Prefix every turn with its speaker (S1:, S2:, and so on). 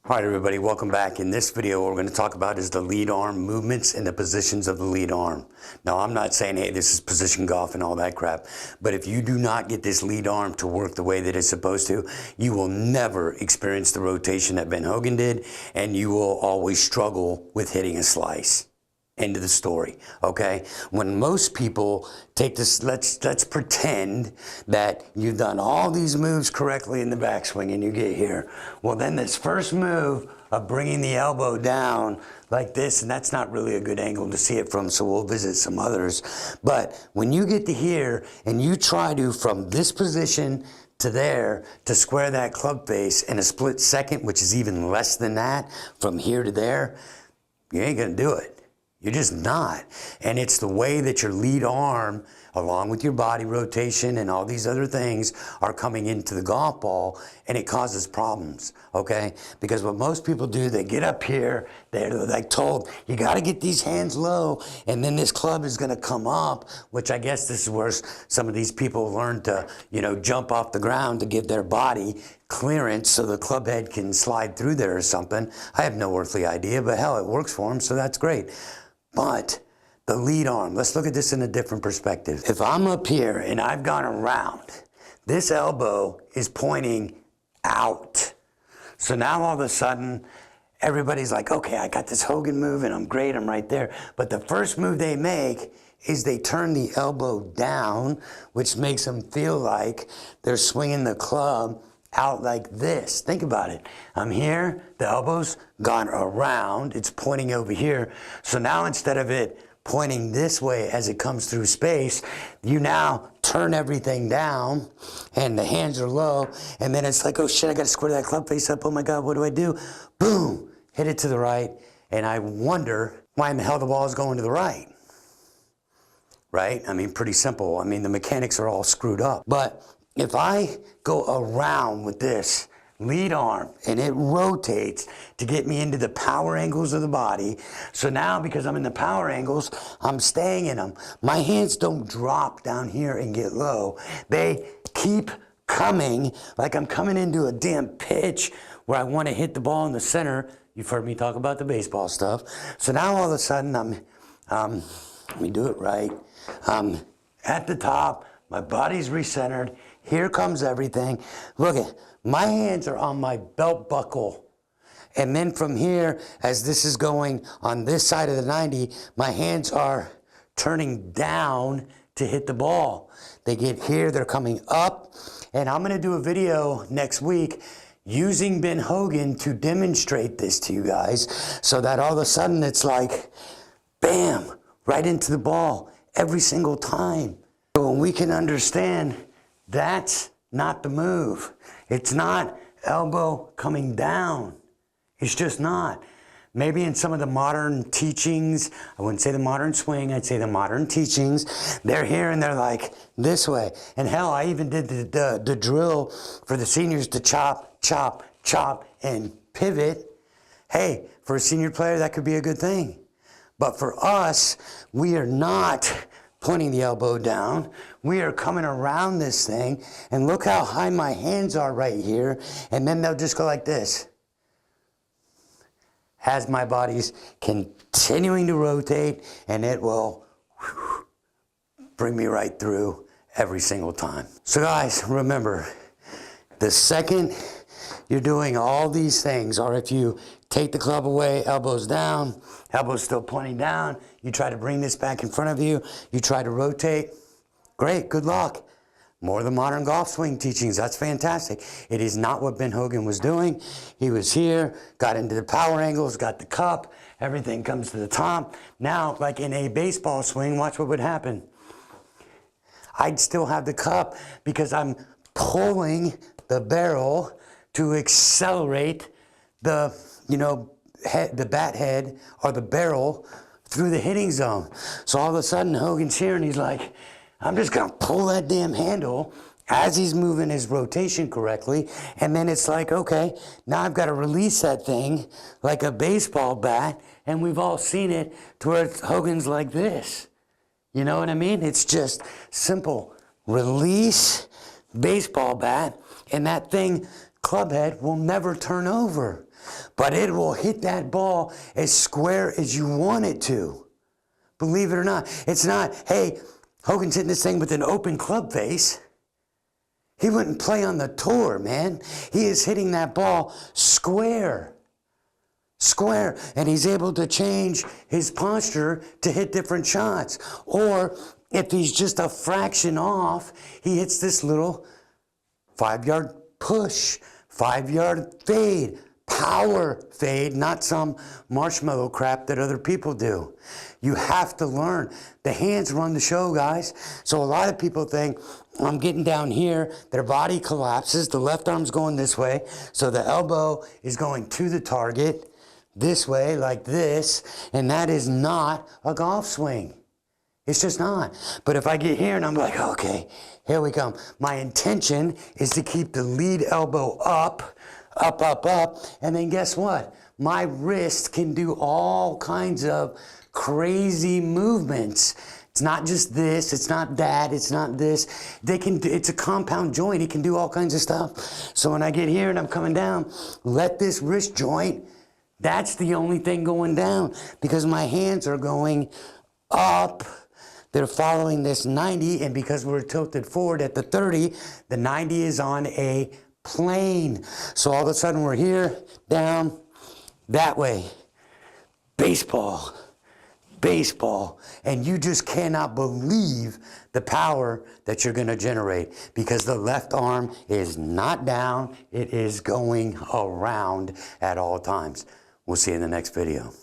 S1: All right, everybody, welcome back. In this video, what we're going to talk about is the lead arm movements and the positions of the lead arm. Now, I'm not saying, hey, this is position golf and all that crap, but if you do not get this lead arm to work the way that it's supposed to, you will never experience the rotation that Ben Hogan did, and you will always struggle with hitting a slice. End of the story, okay? When most people take this, let's pretend that you've done all these moves correctly in the backswing and you get here. Well, then this first move of bringing the elbow down like this, and that's not really a good angle to see it from, so we'll visit some others. But when you get to here and you try to, from this position to there, to square that club face in a split second, which is even less than that, from here to there, you ain't gonna do it. You're just not. And it's the way that your lead arm, along with your body rotation and all these other things, are coming into the golf ball, and it causes problems, okay? Because what most people do, they get up here, they're like told, you gotta get these hands low, and then this club is gonna come up, which I guess this is where some of these people learn to, jump off the ground to give their body clearance so the club head can slide through there or something. I have no earthly idea, but hell, it works for them, so that's great. But the lead arm, let's look at this in a different perspective. If I'm up here and I've gone around, this elbow is pointing out. So now all of a sudden, everybody's like, okay, I got this Hogan move and I'm great, I'm right there. But the first move they make is they turn the elbow down, which makes them feel like they're swinging the club out like this. Think about it. I'm here, the elbow's gone around, it's pointing over here. So now instead of it pointing this way as it comes through space, you now turn everything down and the hands are low, and then it's like, oh shit, I gotta square that club face up, oh my God, what do I do? Boom, hit it to the right, and I wonder why in the hell the ball is going to the right. Right? I mean, pretty simple. I mean, the mechanics are all screwed up. But if I go around with this lead arm and it rotates to get me into the power angles of the body, so now because I'm in the power angles, I'm staying in them. My hands don't drop down here and get low. They keep coming like I'm coming into a damn pitch where I want to hit the ball in the center. You've heard me talk about the baseball stuff. So now all of a sudden let me do it right. At the top, my body's recentered. Here comes everything. Look at, my hands are on my belt buckle. And then from here, as this is going on this side of the 90, my hands are turning down to hit the ball. They get here, they're coming up. And I'm gonna do a video next week using Ben Hogan to demonstrate this to you guys, so that all of a sudden it's like, bam, right into the ball every single time. So when we can understand that's not the move. It's not elbow coming down. It's just not. Maybe in some of the modern teachings, I wouldn't say the modern swing, I'd say the modern teachings, they're here and they're like this way. And hell, I even did the drill for the seniors to chop, chop, chop, and pivot. Hey, for a senior player, that could be a good thing. But for us, we are not pointing the elbow down. We are coming around this thing, and look how high my hands are right here, and then they'll just go like this. As my body's continuing to rotate, and it will bring me right through every single time. So guys, remember, the second you're doing all these things, or if you take the club away, elbows down, elbows still pointing down, you try to bring this back in front of you, you try to rotate, great, good luck. More of the modern golf swing teachings, that's fantastic. It is not what Ben Hogan was doing. He was here, got into the power angles, got the cup, everything comes to the top. Now, like in a baseball swing, watch what would happen. I'd still have the cup because I'm pulling the barrel to accelerate the the bat head or the barrel through the hitting zone. So all of a sudden Hogan's here and he's like, I'm just gonna pull that damn handle as he's moving his rotation correctly, and then it's like, okay, now I've got to release that thing like a baseball bat, and we've all seen it to where Hogan's like this. You know what I mean? It's just simple. Release baseball bat, and that thing, club head, will never turn over. but it will hit that ball as square as you want it to. Believe it or not. It's not, hey, Hogan's hitting this thing with an open club face. He wouldn't play on the tour, man. He is hitting that ball square. Square. And he's able to change his posture to hit different shots. Or if he's just a fraction off, he hits this little 5-yard push, 5-yard fade, power fade, not some marshmallow crap that other people do. You have to learn. The hands run the show, guys. So a lot of people think, I'm getting down here, their body collapses, the left arm's going this way, so the elbow is going to the target this way, like this, and that is not a golf swing. It's just not. But if I get here and I'm like, okay, here we come. My intention is to keep the lead elbow up, up, up, up, and then guess what? My wrist can do all kinds of crazy movements. It's not just this, it's not that, it's not this. It's a compound joint, it can do all kinds of stuff. So when I get here and I'm coming down, let this wrist joint, that's the only thing going down because my hands are going up. They're following this 90, and because we're tilted forward at the 30, the 90 is on a plane. So all of a sudden we're here, down, that way. Baseball. Baseball, and you just cannot believe the power that you're going to generate because the left arm is not down, it is going around at all times. We'll see you in the next video.